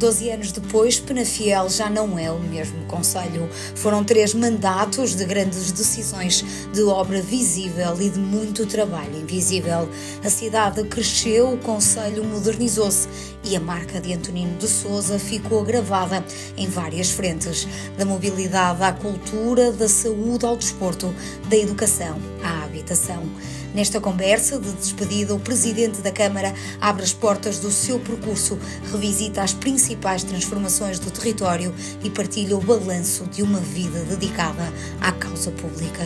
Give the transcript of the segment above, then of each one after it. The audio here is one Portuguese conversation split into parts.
12 anos depois, Penafiel já não é o mesmo concelho. Foram 3 mandatos de grandes decisões, de obra visível e de muito trabalho invisível. A cidade cresceu, o concelho modernizou-se e a marca de Antonino de Sousa ficou gravada em várias frentes, da mobilidade à cultura, da saúde ao desporto, da educação à habitação. Nesta conversa de despedida, o Presidente da Câmara abre as portas do seu percurso, revisita as principais transformações do território e partilha o balanço de uma vida dedicada à causa pública.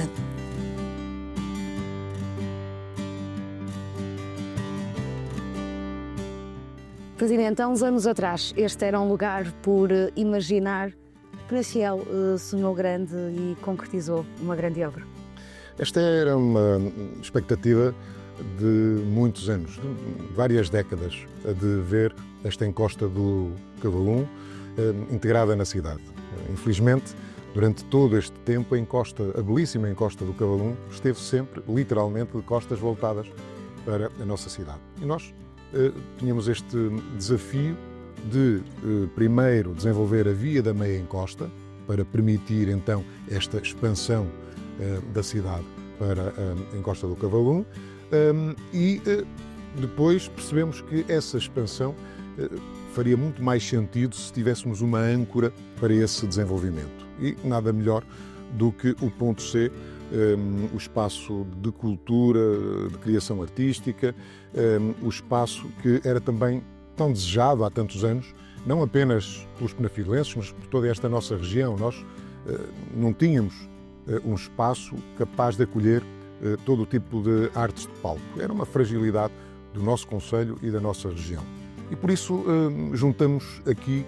Presidente, há uns anos atrás, este era um lugar por imaginar. Penafiel sonhou grande e concretizou uma grande obra. Esta era uma expectativa de muitos anos, de várias décadas, de ver esta encosta do Cavalum integrada na cidade. Infelizmente, durante todo este tempo, a belíssima encosta do Cavalum esteve sempre, literalmente, de costas voltadas para a nossa cidade. E nós tínhamos este desafio de, primeiro, desenvolver a via da meia encosta, para permitir, então, esta expansão da cidade para a encosta do Cavalum e depois percebemos que essa expansão faria muito mais sentido se tivéssemos uma âncora para esse desenvolvimento. E nada melhor do que o ponto C, o espaço de cultura, de criação artística, o espaço que era também tão desejado há tantos anos, não apenas pelos penafilenses, mas por toda esta nossa região. Nós não tínhamos um espaço capaz de acolher todo o tipo de artes de palco. Era uma fragilidade do nosso concelho e da nossa região. E por isso juntamos aqui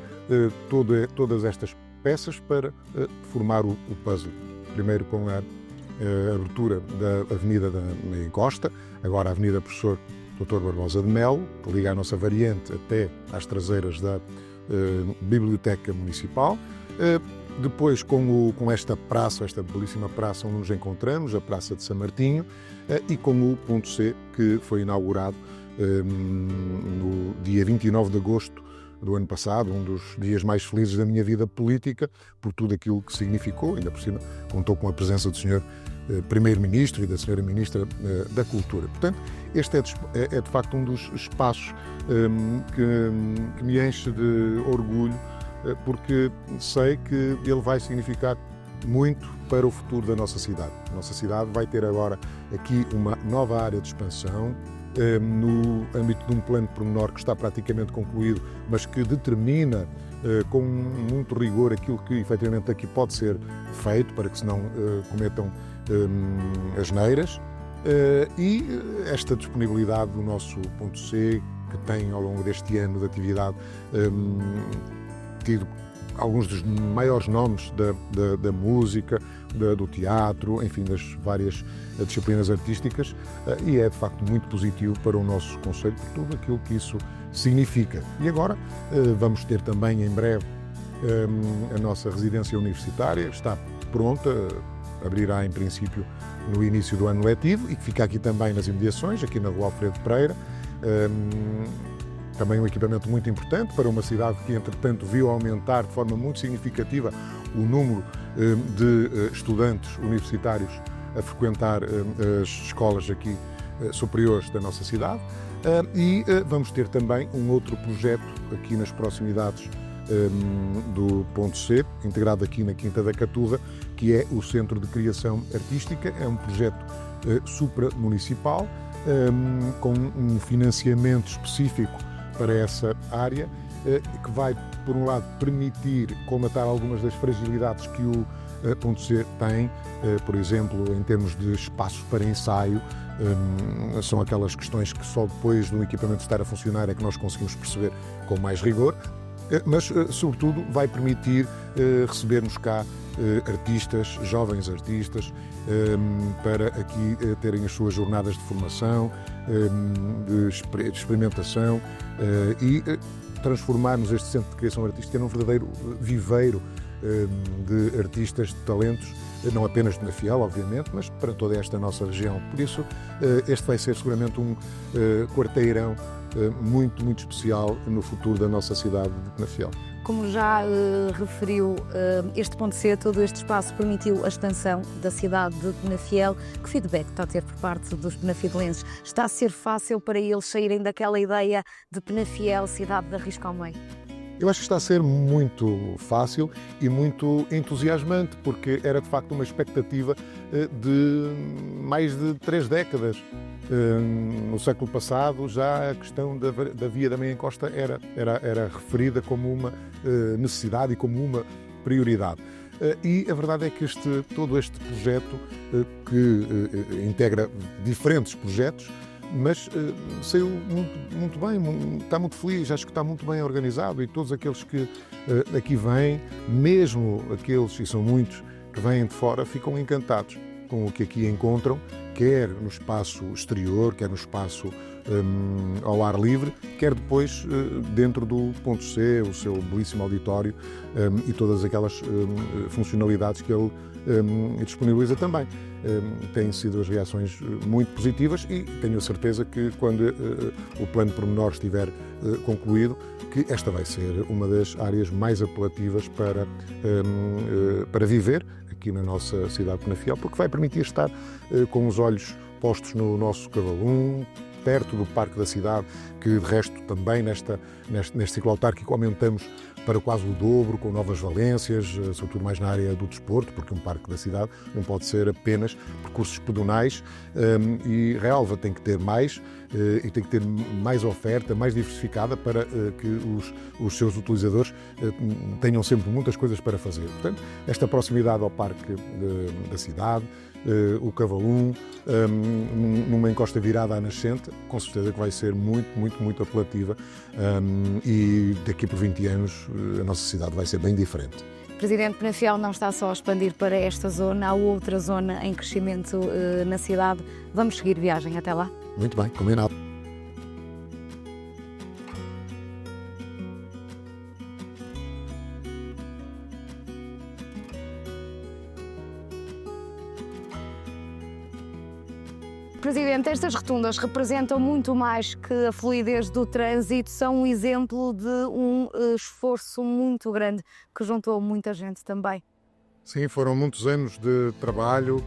todas estas peças para formar o puzzle. Primeiro com a abertura da Avenida da Meia Encosta, agora a Avenida Professor Dr. Barbosa de Melo, que liga a nossa variante até às traseiras da Biblioteca Municipal. Depois com esta praça, esta belíssima praça onde nos encontramos, a Praça de São Martinho, e com o ponto C, que foi inaugurado no dia 29 de agosto do ano passado, um dos dias mais felizes da minha vida política, por tudo aquilo que significou. Ainda por cima contou com a presença do Sr. Primeiro-Ministro e da Sra. Ministra da Cultura. Portanto, este é de facto um dos espaços que me enche de orgulho, porque sei que ele vai significar muito para o futuro da nossa cidade. A nossa cidade vai ter agora aqui uma nova área de expansão, no âmbito de um plano pormenor que está praticamente concluído, mas que determina com muito rigor aquilo que efetivamente aqui pode ser feito, para que se não cometam asneiras, e esta disponibilidade do nosso ponto C, que tem ao longo deste ano de atividade tido alguns dos maiores nomes da música, do teatro, enfim, das várias disciplinas artísticas, e é de facto muito positivo para o nosso concelho por tudo aquilo que isso significa. E agora vamos ter também em breve a nossa residência universitária, está pronta, abrirá em princípio no início do ano letivo e que fica aqui também nas imediações, aqui na Rua Alfredo Pereira. Também um equipamento muito importante para uma cidade que, entretanto, viu aumentar de forma muito significativa o número de estudantes universitários a frequentar as escolas aqui superiores da nossa cidade. E vamos ter também um outro projeto aqui nas proximidades do ponto C, integrado aqui na Quinta da Catuva, que é o Centro de Criação Artística. É um projeto supramunicipal com um financiamento específico para essa área, que vai, por um lado, permitir colmatar algumas das fragilidades que o ponto C tem, por exemplo, em termos de espaços para ensaio. São aquelas questões que só depois do equipamento estar a funcionar é que nós conseguimos perceber com mais rigor, mas, sobretudo, vai permitir recebermos cá artistas, jovens artistas, para aqui terem as suas jornadas de formação, de experimentação, e transformarmos este Centro de Criação Artística num verdadeiro viveiro de artistas, de talentos, não apenas de Penafiel, obviamente, mas para toda esta nossa região. Por isso, este vai ser seguramente um quarteirão muito, muito especial no futuro da nossa cidade de Penafiel. Como já referiu, este ponto C, todo este espaço permitiu a extensão da cidade de Penafiel. Que feedback está a ter por parte dos penafidelenses? Está a ser fácil para eles saírem daquela ideia de Penafiel, cidade de risco ao meio? Eu acho que está a ser muito fácil e muito entusiasmante, porque era de facto uma expectativa de mais de 3 décadas. No século passado, já a questão da Via da Meia Encosta era referida como uma necessidade e como uma prioridade. E a verdade é que todo este projeto, que integra diferentes projetos, mas saiu muito bem, está muito feliz, acho que está muito bem organizado, e todos aqueles que aqui vêm, mesmo aqueles, e são muitos, que vêm de fora, ficam encantados com o que aqui encontram, quer no espaço exterior, quer no espaço ao ar livre, quer depois dentro do ponto C, o seu belíssimo auditório e todas aquelas funcionalidades que ele disponibiliza também. Têm sido as reações muito positivas, e tenho a certeza que quando o plano pormenor estiver concluído, que esta vai ser uma das áreas mais apelativas para viver aqui na nossa cidade de Penafiel, porque vai permitir estar com os olhos postos no nosso Cavalum, perto do Parque da Cidade, que de resto também neste ciclo autárquico aumentamos para quase o dobro, com novas valências, sobretudo mais na área do desporto, porque um Parque da Cidade não pode ser apenas percursos pedonais, e Relva tem que ter mais, e tem que ter mais oferta, mais diversificada, para que os seus utilizadores tenham sempre muitas coisas para fazer. Portanto, esta proximidade ao Parque da Cidade, o Cavalum, numa encosta virada à nascente, com certeza que vai ser muito, muito, muito apelativa, e daqui por 20 anos a nossa cidade vai ser bem diferente. Presidente, Penafiel não está só a expandir para esta zona, há outra zona em crescimento na cidade. Vamos seguir viagem até lá? Muito bem, combinado. Presidente, estas rotundas representam muito mais que a fluidez do trânsito, são um exemplo de um esforço muito grande que juntou muita gente também. Sim, foram muitos anos de trabalho,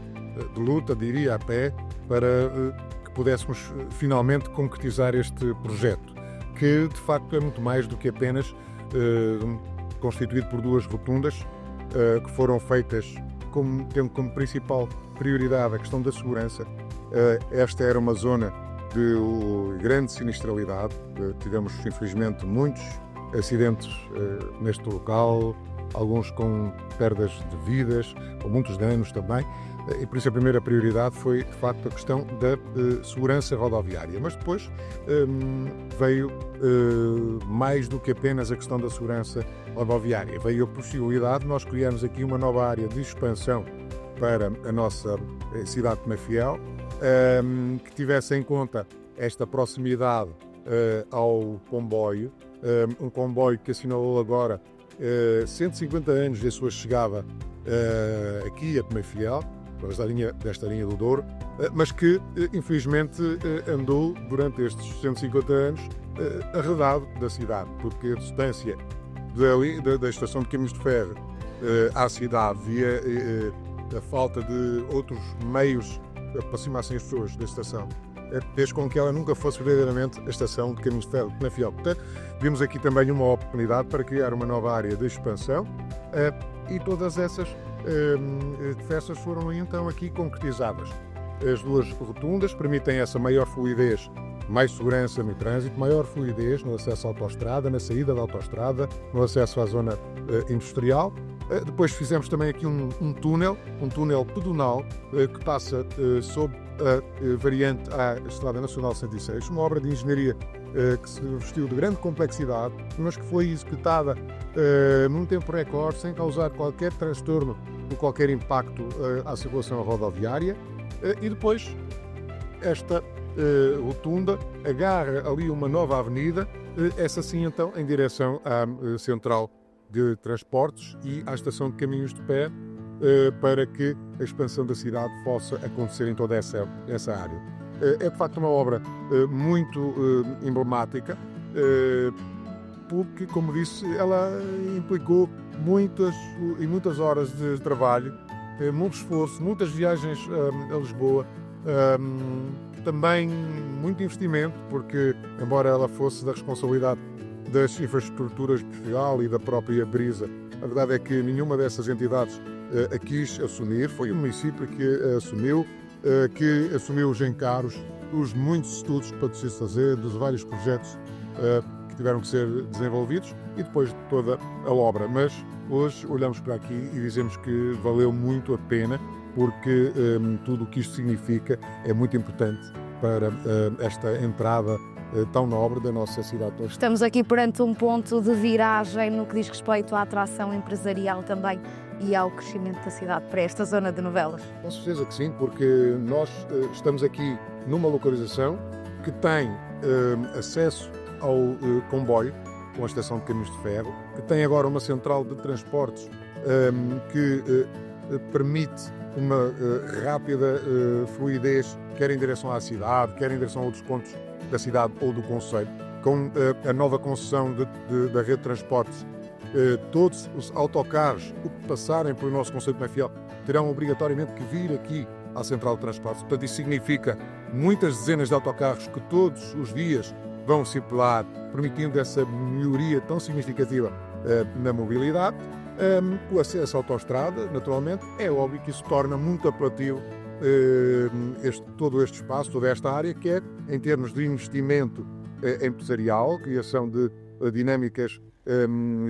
de luta, diria até, para que pudéssemos finalmente concretizar este projeto, que de facto é muito mais do que apenas constituído por 2 rotundas, que foram feitas tendo como principal prioridade a questão da segurança. Esta era uma zona de grande sinistralidade, tivemos infelizmente muitos acidentes neste local, alguns com perdas de vidas, com muitos danos também, e por isso a primeira prioridade foi de facto a questão da segurança rodoviária. Mas depois veio mais do que apenas a questão da segurança rodoviária, veio a possibilidade de nós criarmos aqui uma nova área de expansão para a nossa cidade de Penafiel, que tivesse em conta esta proximidade ao comboio, um comboio que assinalou agora 150 anos da sua chegada aqui a Penafiel, através desta linha do Douro, mas que infelizmente andou durante estes 150 anos arredado da cidade, porque a distância da estação de caminhos de ferro à cidade via a falta de outros meios que aproximassem as pessoas da estação fez com que ela nunca fosse verdadeiramente a estação de caminhos de ferro de Penafiel. Portanto, vimos aqui também uma oportunidade para criar uma nova área de expansão, e todas essas festas foram então aqui concretizadas. As 2 rotundas permitem essa maior fluidez, mais segurança no trânsito, maior fluidez no acesso à autoestrada, na saída da autoestrada, no acesso à zona industrial. Depois fizemos também aqui um túnel pedonal que passa sob a variante à Estrada Nacional 106, uma obra de engenharia que se vestiu de grande complexidade, mas que foi executada num tempo recorde, sem causar qualquer transtorno ou qualquer impacto à circulação rodoviária. E depois esta rotunda agarra ali uma nova avenida, essa sim então em direção à central de transportes e à estação de caminhos de pé, para que a expansão da cidade possa acontecer em toda essa área. É de facto uma obra muito emblemática, porque, como disse, ela implicou muitas horas de trabalho, muito esforço, muitas viagens a Lisboa, também muito investimento, porque, embora ela fosse da responsabilidade das infraestruturas de Portugal e da própria Brisa, a verdade é que nenhuma dessas entidades a quis assumir. Foi o município que assumiu os encargos, os muitos estudos para se fazer, dos vários projetos que tiveram que ser desenvolvidos e depois de toda a obra. Mas hoje olhamos para aqui e dizemos que valeu muito a pena, porque tudo o que isto significa é muito importante para esta entrada tão nobre da nossa cidade. Estamos aqui perante um ponto de viragem no que diz respeito à atração empresarial também e ao crescimento da cidade para esta zona de Novelas. Com certeza que sim, porque nós estamos aqui numa localização que tem acesso ao comboio, com a estação de caminhos de ferro, que tem agora uma central de transportes que permite uma rápida fluidez, quer em direção à cidade, quer em direção a outros pontos da cidade ou do concelho. Com a nova concessão da rede de transportes, todos os autocarros que passarem pelo nosso concelho de Penafiel terão obrigatoriamente que vir aqui à central de transportes. Portanto, isso significa muitas dezenas de autocarros que todos os dias vão circular, permitindo essa melhoria tão significativa na mobilidade. O acesso à autoestrada, naturalmente, é óbvio que isso torna muito apelativo todo este espaço, toda esta área, que é, em termos de investimento empresarial, criação de dinâmicas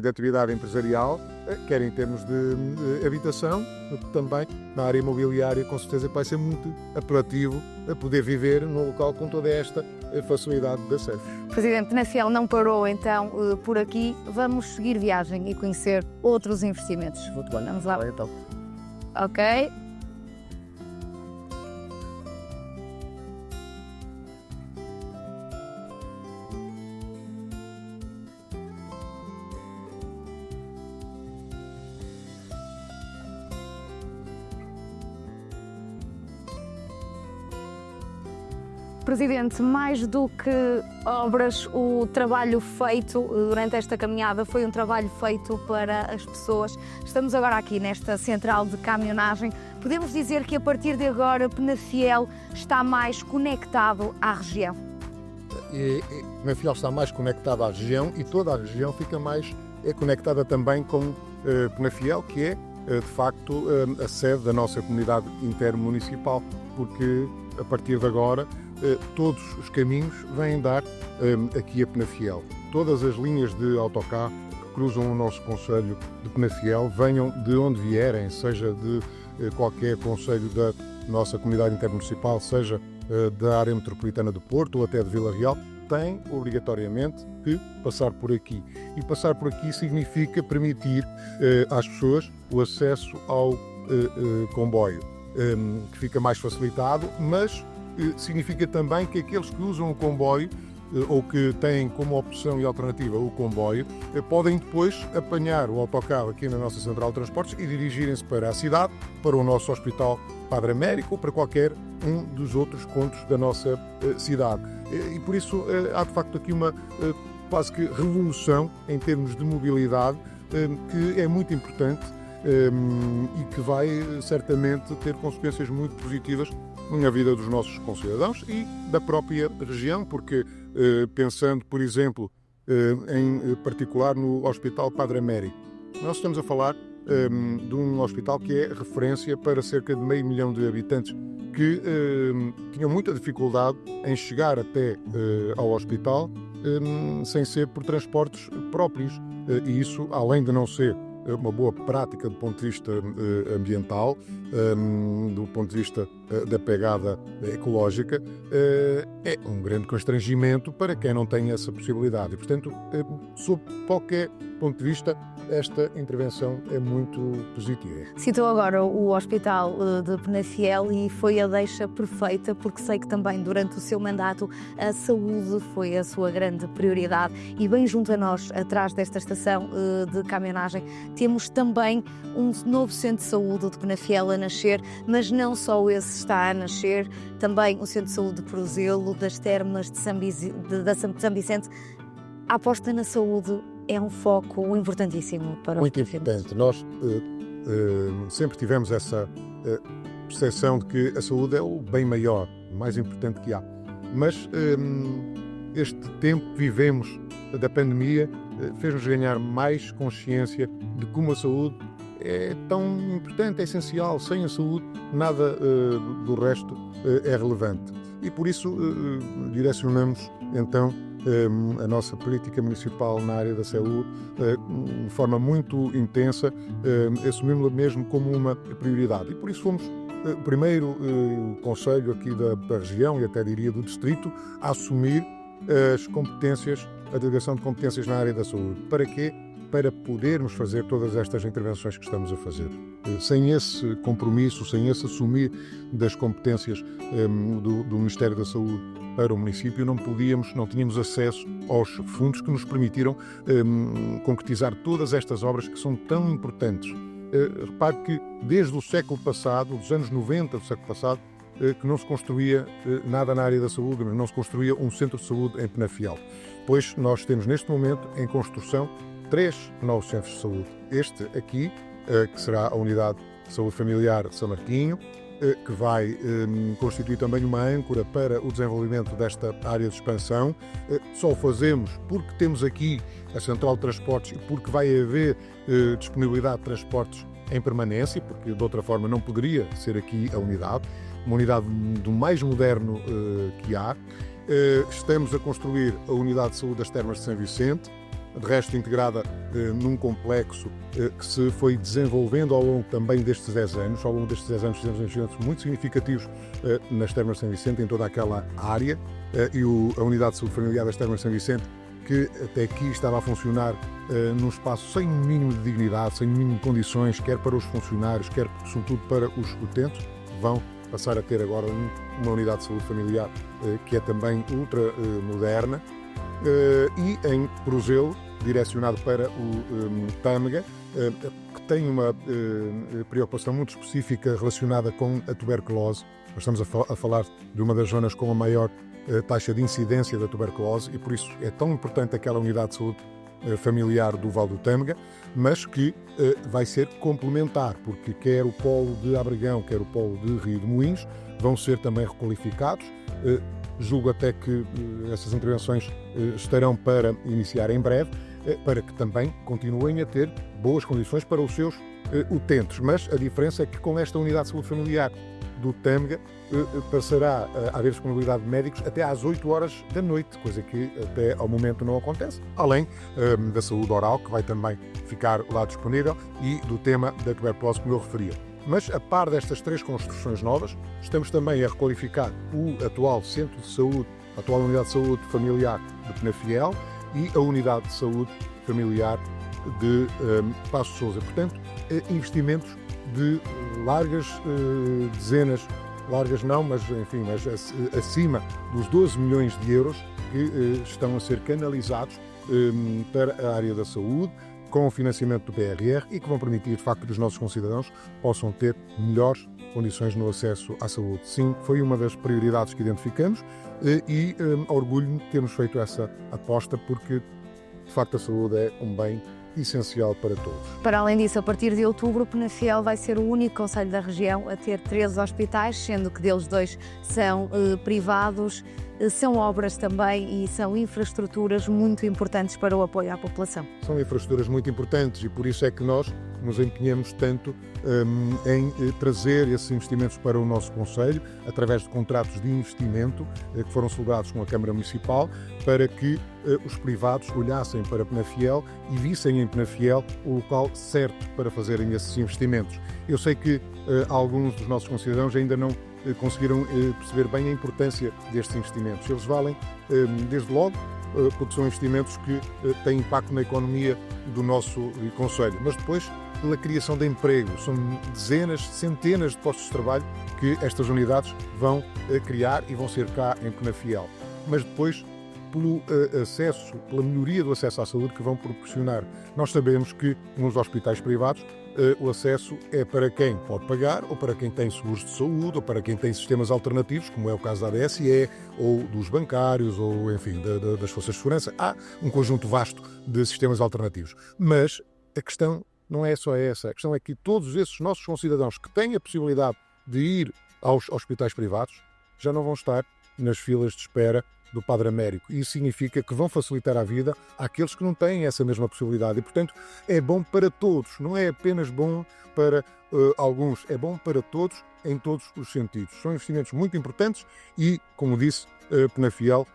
de atividade empresarial, quer em termos de habitação, também na área imobiliária, com certeza que vai ser muito apelativo a poder viver num local com toda esta facilidade de acesso. Presidente, Penafiel não parou então por aqui. Vamos seguir viagem e conhecer outros investimentos. Vamos lá. Então. Ok. Presidente, mais do que obras, o trabalho feito durante esta caminhada foi um trabalho feito para as pessoas. Estamos agora aqui nesta central de caminhonagem. Podemos dizer que a partir de agora Penafiel está mais conectado à região? Penafiel está mais conectado à região e toda a região fica mais conectada também com Penafiel, que é de facto a sede da nossa comunidade intermunicipal, porque a partir de agora todos os caminhos vêm dar aqui a Penafiel. Todas as linhas de autocarro que cruzam o nosso concelho de Penafiel, venham de onde vierem, seja de qualquer concelho da nossa comunidade intermunicipal, seja da área metropolitana do Porto ou até de Vila Real, têm obrigatoriamente que passar por aqui. E passar por aqui significa permitir às pessoas o acesso ao comboio, que fica mais facilitado, mas significa também que aqueles que usam o comboio ou que têm como opção e alternativa o comboio podem depois apanhar o autocarro aqui na nossa central de transportes e dirigirem-se para a cidade, para o nosso Hospital Padre Américo ou para qualquer um dos outros pontos da nossa cidade. E por isso há de facto aqui uma quase que revolução em termos de mobilidade que é muito importante e que vai certamente ter consequências muito positivas na vida dos nossos concidadãos e da própria região, porque pensando, por exemplo, em particular no Hospital Padre Américo, nós estamos a falar de um hospital que é referência para cerca de 500 mil de habitantes que tinham muita dificuldade em chegar até ao hospital sem ser por transportes próprios. E isso, além de não ser uma boa prática do ponto de vista ambiental, do ponto de vista da pegada ecológica, é um grande constrangimento para quem não tem essa possibilidade. E, portanto, sob qualquer ponto de vista, esta intervenção é muito positiva. Citou agora o Hospital de Penafiel e foi a deixa perfeita, porque sei que também durante o seu mandato a saúde foi a sua grande prioridade e bem junto a nós, atrás desta estação de caminhonagem, temos também um novo centro de saúde de Penafiel a nascer, mas não só esse está a nascer, também o centro de saúde de Prozelo, das termas de São Vicente. A aposta na saúde é um foco importantíssimo para muito importante. Nós sempre tivemos essa percepção de que a saúde é o bem maior, o mais importante que há. Mas este tempo que vivemos da pandemia fez-nos ganhar mais consciência de como a saúde é tão importante, é essencial. Sem a saúde, nada do resto é relevante. E por isso direcionamos então a nossa política municipal na área da saúde de forma muito intensa, assumimos-la mesmo como uma prioridade. E por isso fomos o primeiro conselho aqui da região e até diria do distrito a assumir as competências, a delegação de competências na área da saúde. Para quê? Para podermos fazer todas estas intervenções que estamos a fazer. Sem esse compromisso, sem esse assumir das competências do Ministério da Saúde para o município, não tínhamos acesso aos fundos que nos permitiram concretizar todas estas obras que são tão importantes. Repare que desde o século passado, dos anos 90 do século passado, que não se construía nada na área da saúde, não se construía um centro de saúde em Penafiel. Pois nós temos neste momento em construção 3 novos centros de saúde. Este aqui, que será a Unidade de Saúde Familiar de São Martinho, que vai constituir também uma âncora para o desenvolvimento desta área de expansão. Só o fazemos porque temos aqui a Central de Transportes e porque vai haver disponibilidade de transportes em permanência, porque de outra forma não poderia ser aqui a unidade, uma unidade do mais moderno que há. Estamos a construir a Unidade de Saúde das Termas de São Vicente, de resto integrada num complexo que se foi desenvolvendo ao longo também destes 10 anos. Ao longo destes 10 anos fizemos investimentos muito significativos nas Termas de São Vicente, em toda aquela área, e a Unidade de Saúde Familiar das Termas de São Vicente, que até aqui estava a funcionar num espaço sem um mínimo de dignidade, sem um mínimo de condições, quer para os funcionários, quer sobretudo para os utentes, vão passar a ter agora uma unidade de saúde familiar que é também ultra moderna, e em Prozelo, direcionado para o Tâmega, que tem uma preocupação muito específica relacionada com a tuberculose. Nós estamos a falar de uma das zonas com a maior taxa de incidência da tuberculose e por isso é tão importante aquela unidade de saúde familiar do Val do Tâmega, mas que vai ser complementar, porque quer o polo de Abregão, quer o polo de Rio de Moinhos vão ser também requalificados. Julgo até que essas intervenções estarão para iniciar em breve, para que também continuem a ter boas condições para os seus utentes. Mas a diferença é que com esta unidade de saúde familiar do Tâmega passará a haver disponibilidade de médicos até às 8 horas da noite, coisa que até ao momento não acontece, além da saúde oral, que vai também ficar lá disponível, e do tema da tuberculose, como eu referia. Mas, a par destas 3 construções novas, estamos também a requalificar o atual centro de saúde, a atual unidade de saúde familiar de Penafiel e a unidade de saúde familiar de Paços de Sousa. Portanto, investimentos de largas dezenas, largas não, mas enfim, mas acima dos 12 milhões de euros que estão a ser canalizados para a área da saúde, com o financiamento do PRR e que vão permitir, de facto, que os nossos concidadãos possam ter melhores condições no acesso à saúde. Sim, foi uma das prioridades que identificamos e orgulho-me de termos feito essa aposta, porque, de facto, a saúde é um bem essencial para todos. Para além disso, a partir de outubro, Penafiel vai ser o único concelho da região a ter 13 hospitais, sendo que deles 2 são privados. São obras também e são infraestruturas muito importantes para o apoio à população. São infraestruturas muito importantes e por isso é que nós nos empenhamos tanto em trazer esses investimentos para o nosso concelho, através de contratos de investimento que foram celebrados com a Câmara Municipal, para que os privados olhassem para Penafiel e vissem em Penafiel o local certo para fazerem esses investimentos. Eu sei que alguns dos nossos concidadãos ainda não conseguiram perceber bem a importância destes investimentos. Eles valem, desde logo, porque são investimentos que têm impacto na economia do nosso concelho, mas depois pela criação de emprego. São dezenas, centenas de postos de trabalho que estas unidades vão criar e vão ser cá em Penafiel. Mas depois pelo acesso, pela melhoria do acesso à saúde que vão proporcionar. Nós sabemos que nos hospitais privados o acesso é para quem pode pagar, ou para quem tem seguros de saúde, ou para quem tem sistemas alternativos, como é o caso da ADSE, ou dos bancários, ou enfim, das forças de segurança. Há um conjunto vasto de sistemas alternativos. Mas a questão não é só essa. A questão é que todos esses nossos concidadãos que têm a possibilidade de ir aos hospitais privados já não vão estar nas filas de espera do Padre Américo. Isso significa que vão facilitar a vida àqueles que não têm essa mesma possibilidade. E, portanto, é bom para todos. Não é apenas bom para alguns. É bom para todos em todos os sentidos. São investimentos muito importantes e, como disse, Penafiel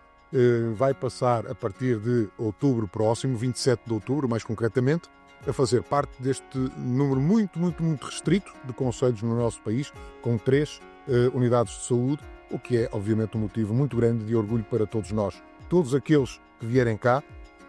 vai passar a partir de outubro próximo, 27 de outubro, mais concretamente, a fazer parte deste número muito restrito de concelhos no nosso país, com 3 unidades de saúde, o que é, obviamente, um motivo muito grande de orgulho para todos nós. Todos aqueles que vierem cá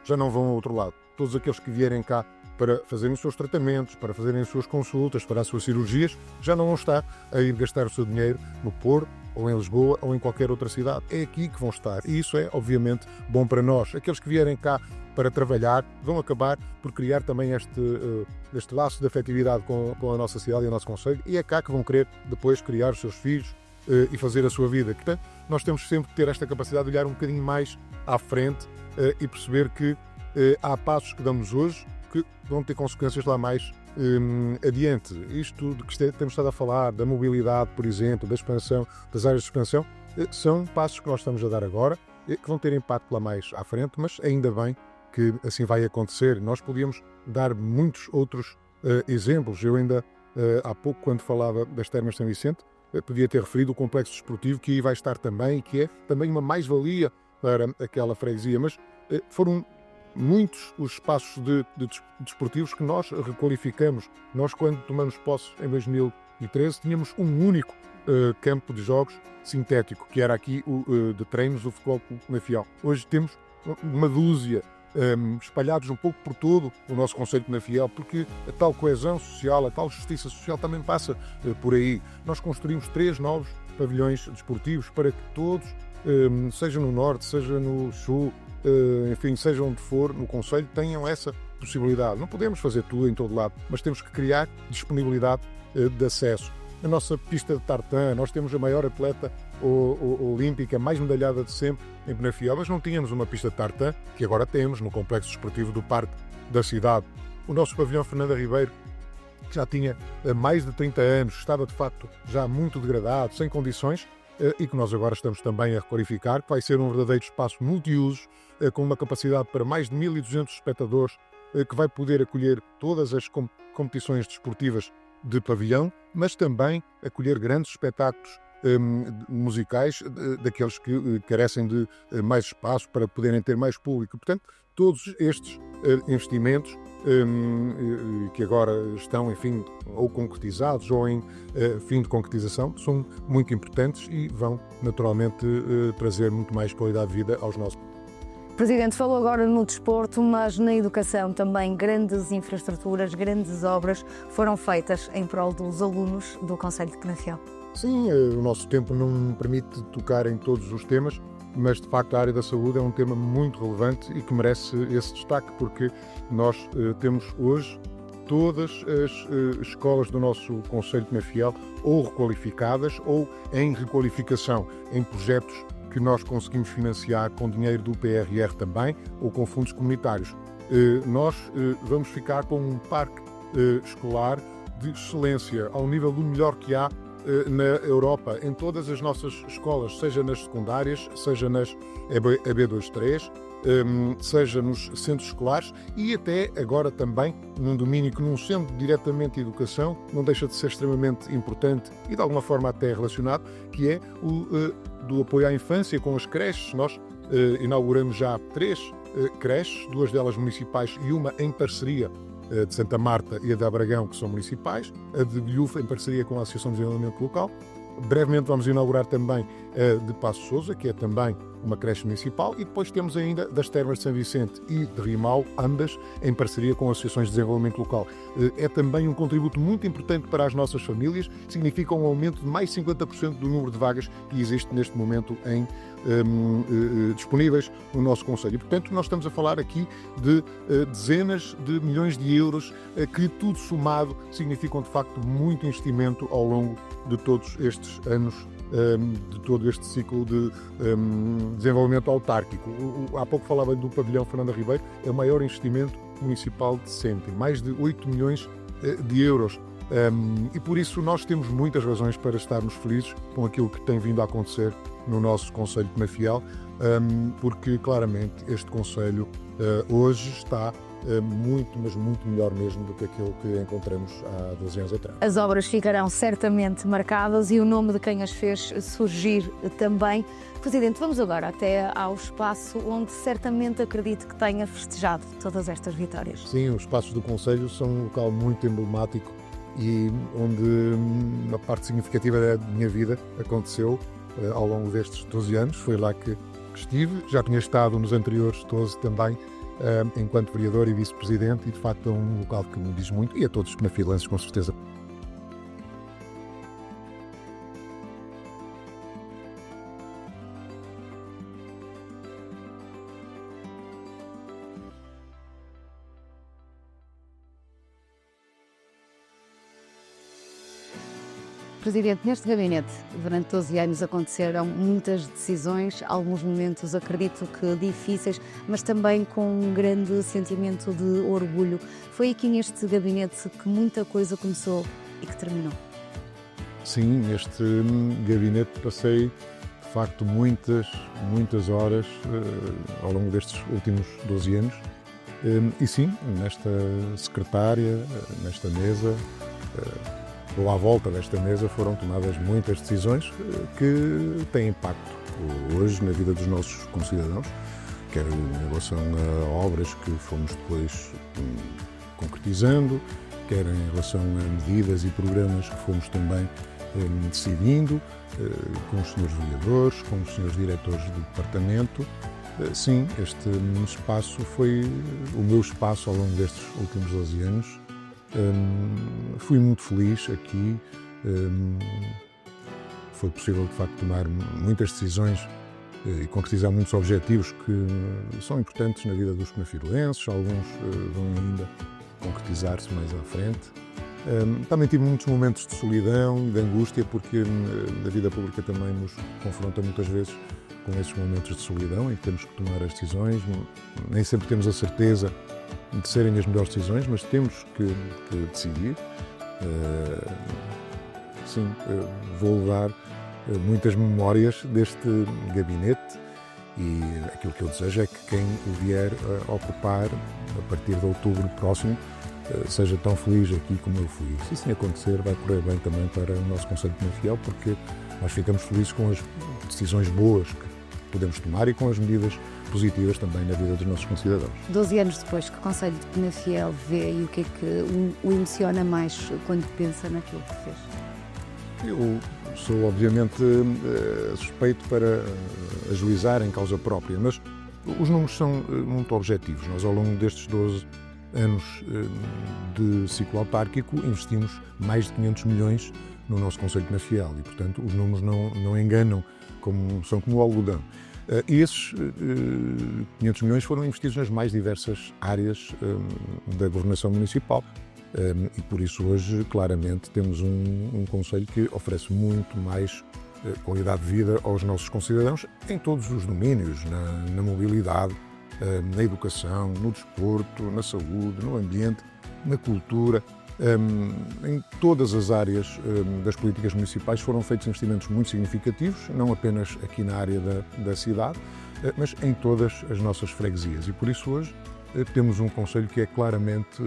já não vão ao outro lado. Todos aqueles que vierem cá para fazerem os seus tratamentos, para fazerem as suas consultas, para as suas cirurgias, já não vão estar a ir gastar o seu dinheiro no Porto, ou em Lisboa, ou em qualquer outra cidade. É aqui que vão estar. E isso é, obviamente, bom para nós. Aqueles que vierem cá para trabalhar vão acabar por criar também este laço de afetividade com a nossa cidade e o nosso concelho. E é cá que vão querer depois criar os seus filhos e fazer a sua vida. Portanto, nós temos sempre que ter esta capacidade de olhar um bocadinho mais à frente e perceber que há passos que damos hoje que vão ter consequências lá mais adiante. Isto de que temos estado a falar, da mobilidade, por exemplo, da expansão, das áreas de expansão, são passos que nós estamos a dar agora, que vão ter impacto lá mais à frente, mas ainda bem que assim vai acontecer. Nós podíamos dar muitos outros exemplos. Eu ainda, há pouco, quando falava das Termas de São Vicente, podia ter referido o complexo desportivo, que aí vai estar também, e que é também uma mais-valia para aquela freguesia, mas foram muitos os espaços de desportivos que nós requalificamos. Nós, quando tomamos posse em 2013, tínhamos um único campo de jogos sintético, que era aqui o de treinos do Futebol Clube Penafiel. Hoje temos uma dúzia espalhados um pouco por todo o nosso concelho de Penafiel, porque a tal coesão social, a tal justiça social também passa por aí. Nós construímos 3 novos pavilhões desportivos para que todos, seja no Norte, seja no Sul, enfim, seja onde for no concelho, tenham essa possibilidade. Não podemos fazer tudo em todo lado, mas temos que criar disponibilidade de acesso. A nossa pista de tartan, nós temos a maior atleta olímpica, mais medalhada de sempre em Penafiel, mas não tínhamos uma pista de tartan, que agora temos no complexo desportivo do Parque da cidade. O nosso pavilhão Fernanda Ribeiro, que já tinha mais de 30 anos, estava de facto já muito degradado, sem condições, e que nós agora estamos também a requalificar, que vai ser um verdadeiro espaço multiusos, com uma capacidade para mais de 1.200 espectadores, que vai poder acolher todas as competições desportivas de pavilhão, mas também acolher grandes espetáculos musicais, daqueles que carecem de mais espaço para poderem ter mais público. Portanto, todos estes investimentos que agora estão, enfim, ou concretizados ou em fim de concretização, são muito importantes e vão naturalmente trazer muito mais qualidade de vida aos nossos. Presidente, falou agora no desporto, mas na educação também grandes infraestruturas, grandes obras foram feitas em prol dos alunos do concelho de Penafiel. Sim, o nosso tempo não me permite tocar em todos os temas, mas de facto a área da saúde é um tema muito relevante e que merece esse destaque, porque nós temos hoje todas as escolas do nosso concelho de Penafiel ou requalificadas ou em requalificação, em projetos que nós conseguimos financiar com dinheiro do PRR também ou com fundos comunitários. Nós vamos ficar com um parque escolar de excelência, ao nível do melhor que há na Europa, em todas as nossas escolas, seja nas secundárias, seja nas EB23, seja nos centros escolares e até agora também num domínio que não sendo diretamente educação, não deixa de ser extremamente importante e de alguma forma até relacionado, que é o do apoio à infância com as creches. Nós inauguramos já 3 creches, 2 delas municipais e uma em parceria de Santa Marta e a de Abragão, que são municipais, a de Bilhufa em parceria com a Associação de Desenvolvimento Local. Brevemente vamos inaugurar também de Paços de Sousa, que é também uma creche municipal, e depois temos ainda das Termas de São Vicente e de Rimau, ambas em parceria com associações de desenvolvimento local. É também um contributo muito importante para as nossas famílias, significa um aumento de mais 50% do número de vagas que existe neste momento disponíveis no nosso concelho. E, portanto, nós estamos a falar aqui de dezenas de milhões de euros que, tudo somado, significam de facto muito investimento ao longo de todos estes anos, de todo este ciclo de desenvolvimento autárquico. Há pouco falava do pavilhão Fernanda Ribeiro, é o maior investimento municipal de sempre, mais de 8 milhões de euros. E por isso nós temos muitas razões para estarmos felizes com aquilo que tem vindo a acontecer no nosso concelho de Penafiel, porque claramente este concelho hoje está muito, mas muito melhor mesmo do que aquilo que encontramos há 12 anos atrás. As obras ficarão certamente marcadas e o nome de quem as fez surgir também. Presidente, vamos agora até ao espaço onde certamente acredito que tenha festejado todas estas vitórias. Sim, os espaços do concelho são um local muito emblemático e onde uma parte significativa da minha vida aconteceu ao longo destes 12 anos. Foi lá que estive, já tinha estado nos anteriores 12 também, enquanto vereador e vice-presidente, e de facto é um local que me diz muito, e a todos os penafilenses com certeza. Presidente, neste gabinete, durante 12 anos aconteceram muitas decisões, alguns momentos acredito que difíceis, mas também com um grande sentimento de orgulho. Foi aqui neste gabinete que muita coisa começou e que terminou. Sim, neste gabinete passei de facto muitas horas ao longo destes últimos 12 anos. E sim, nesta secretária, nesta mesa, ou à volta desta mesa, foram tomadas muitas decisões que têm impacto hoje na vida dos nossos concidadãos, quer em relação a obras que fomos depois concretizando, quer em relação a medidas e programas que fomos também decidindo, com os senhores vereadores, com os senhores diretores do departamento. Sim, este espaço foi o meu espaço ao longo destes últimos 12 anos. Fui muito feliz aqui, foi possível de facto tomar muitas decisões e concretizar muitos objetivos que são importantes na vida dos penafilenses, alguns vão ainda concretizar-se mais à frente. Também tive muitos momentos de solidão e de angústia, porque a vida pública também nos confronta muitas vezes com esses momentos de solidão em que temos que tomar as decisões, nem sempre temos a certeza de serem as melhores decisões, mas temos que decidir. Sim, vou levar muitas memórias deste gabinete e aquilo que eu desejo é que quem o vier a ocupar a partir de outubro próximo seja tão feliz aqui como eu fui. Se isso acontecer, vai correr bem também para o nosso concelho de Penafiel, porque nós ficamos felizes com as decisões boas que podemos tomar e com as medidas positivas também na vida dos nossos concidadãos. 12 anos depois, que o Concelho de Penafiel vê e o que é que o emociona mais quando pensa naquilo que fez? Eu sou obviamente suspeito para ajuizar em causa própria, mas os números são muito objetivos. Nós, ao longo destes 12 anos de ciclo autárquico, investimos mais de 500 milhões no nosso concelho de Penafiel e, portanto, os números não enganam, são como o algodão. E esses 500 milhões foram investidos nas mais diversas áreas da governação municipal. E por isso hoje, claramente, temos um concelho que oferece muito mais qualidade de vida aos nossos concidadãos em todos os domínios, na mobilidade, na educação, no desporto, na saúde, no ambiente, na cultura. Em todas as áreas das políticas municipais foram feitos investimentos muito significativos, não apenas aqui na área da cidade, mas em todas as nossas freguesias. E por isso hoje temos um concelho que é claramente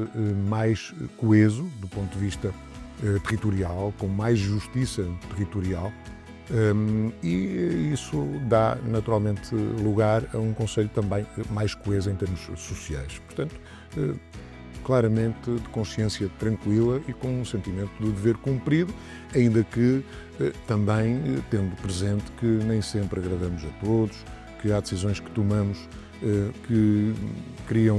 mais coeso do ponto de vista territorial, com mais justiça territorial, e isso dá naturalmente lugar a um concelho também mais coeso em termos sociais. Portanto, claramente de consciência tranquila e com um sentimento de dever cumprido, ainda que também tendo presente que nem sempre agradamos a todos, que há decisões que tomamos que criam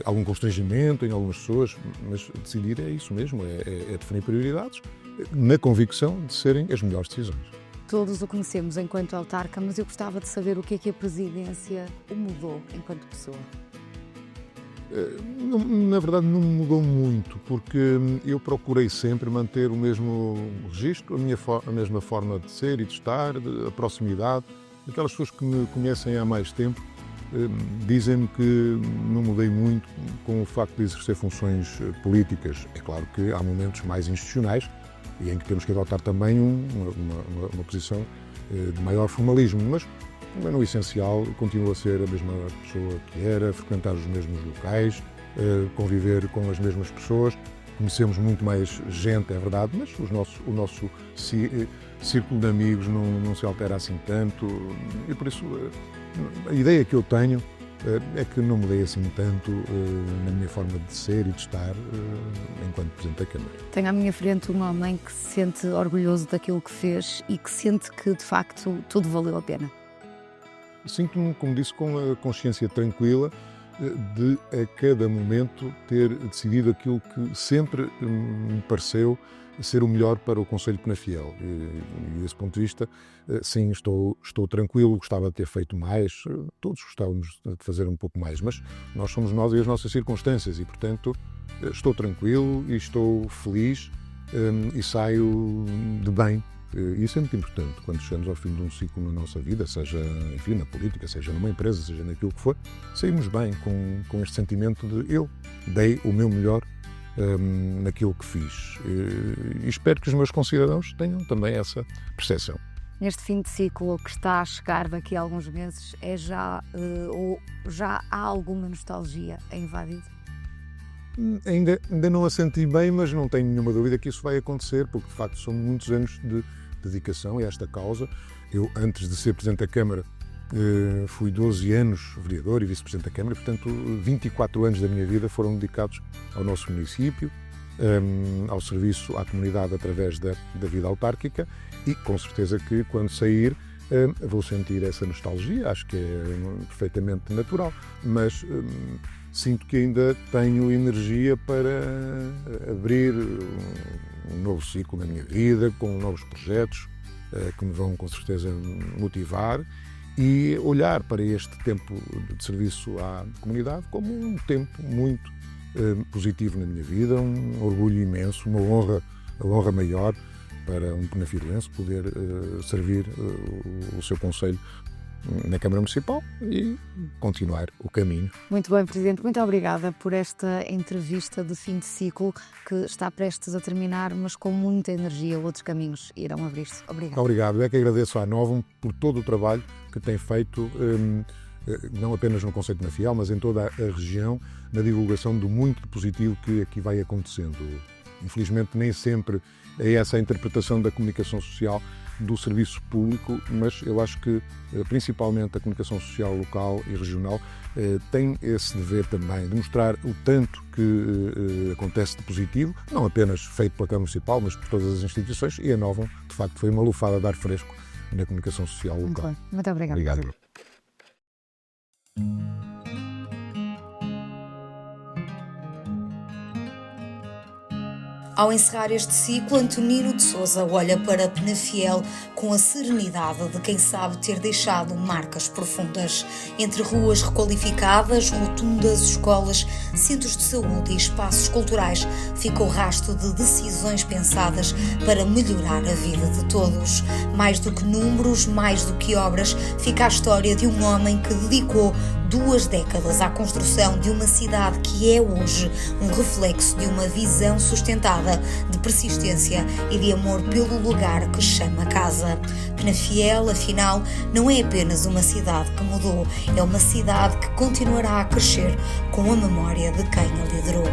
algum constrangimento em algumas pessoas, mas decidir é isso mesmo, é definir prioridades, na convicção de serem as melhores decisões. Todos o conhecemos enquanto autarca, mas eu gostava de saber o que é que a presidência o mudou enquanto pessoa. Na verdade não mudou muito, porque eu procurei sempre manter o mesmo registro, a mesma forma de ser e de estar, a proximidade. Aquelas pessoas que me conhecem há mais tempo dizem-me que não mudei muito com o facto de exercer funções políticas. É claro que há momentos mais institucionais e em que temos que adotar também uma posição de maior formalismo, mas no essencial continua a ser a mesma pessoa que era, frequentar os mesmos locais, conviver com as mesmas pessoas. Conhecemos muito mais gente, é verdade, mas o nosso círculo de amigos não se altera assim tanto e por isso a ideia que eu tenho é que não mudei assim tanto na minha forma de ser e de estar enquanto Presidente da Câmara. Tenho à minha frente um homem que se sente orgulhoso daquilo que fez e que sente que, de facto, tudo valeu a pena. Sinto-me, como disse, com a consciência tranquila de, a cada momento, ter decidido aquilo que sempre me pareceu ser o melhor para o Concelho de Penafiel. E desse ponto de vista, sim, estou tranquilo, gostava de ter feito mais, todos gostávamos de fazer um pouco mais, mas nós somos nós e as nossas circunstâncias e, portanto, estou tranquilo e estou feliz e saio de bem. E isso é muito importante, quando chegamos ao fim de um ciclo na nossa vida, seja, enfim, na política, seja numa empresa, seja naquilo que for, saímos bem com este sentimento de eu dei o meu melhor naquilo que fiz. E espero que os meus concidadãos tenham também essa percepção. Neste fim de ciclo que está a chegar daqui a alguns meses, ou já há alguma nostalgia a invadir? Ainda não a senti bem, mas não tenho nenhuma dúvida que isso vai acontecer, porque de facto são muitos anos de dedicação a esta causa. Eu, antes de ser Presidente da Câmara, fui 12 anos vereador e Vice-Presidente da Câmara, e, portanto 24 anos da minha vida foram dedicados ao nosso município, ao serviço à comunidade através da vida autárquica e com certeza que quando sair vou sentir essa nostalgia, acho que é perfeitamente natural, mas sinto que ainda tenho energia para abrir um novo ciclo na minha vida, com novos projetos que me vão com certeza motivar e olhar para este tempo de serviço à comunidade como um tempo muito positivo na minha vida, um orgulho imenso, uma honra maior para um penafirense poder servir o seu concelho na Câmara Municipal e continuar o caminho. Muito bem, Presidente. Muito obrigada por esta entrevista de fim de ciclo que está prestes a terminar, mas com muita energia. Outros caminhos irão abrir-se. Obrigada. Obrigado. É que agradeço à Novum por todo o trabalho que tem feito, não apenas no Concelho de Penafiel, mas em toda a região, na divulgação do muito positivo que aqui vai acontecendo. Infelizmente, nem sempre é essa a interpretação da comunicação social do serviço público, mas eu acho que principalmente a comunicação social local e regional tem esse dever também de mostrar o tanto que acontece de positivo, não apenas feito pela Câmara Municipal, mas por todas as instituições, e a Novum, de facto, foi uma lufada de ar fresco na comunicação social local. Muito obrigada. Obrigado. Ao encerrar este ciclo, Antonino de Sousa olha para Penafiel com a serenidade de quem sabe ter deixado marcas profundas. Entre ruas requalificadas, rotundas, escolas, centros de saúde e espaços culturais, fica o rastro de decisões pensadas para melhorar a vida de todos. Mais do que números, mais do que obras, fica a história de um homem que dedicou 2 décadas à construção de uma cidade que é hoje um reflexo de uma visão sustentada, de persistência e de amor pelo lugar que chama casa. Penafiel, afinal, não é apenas uma cidade que mudou, é uma cidade que continuará a crescer com a memória de quem a liderou.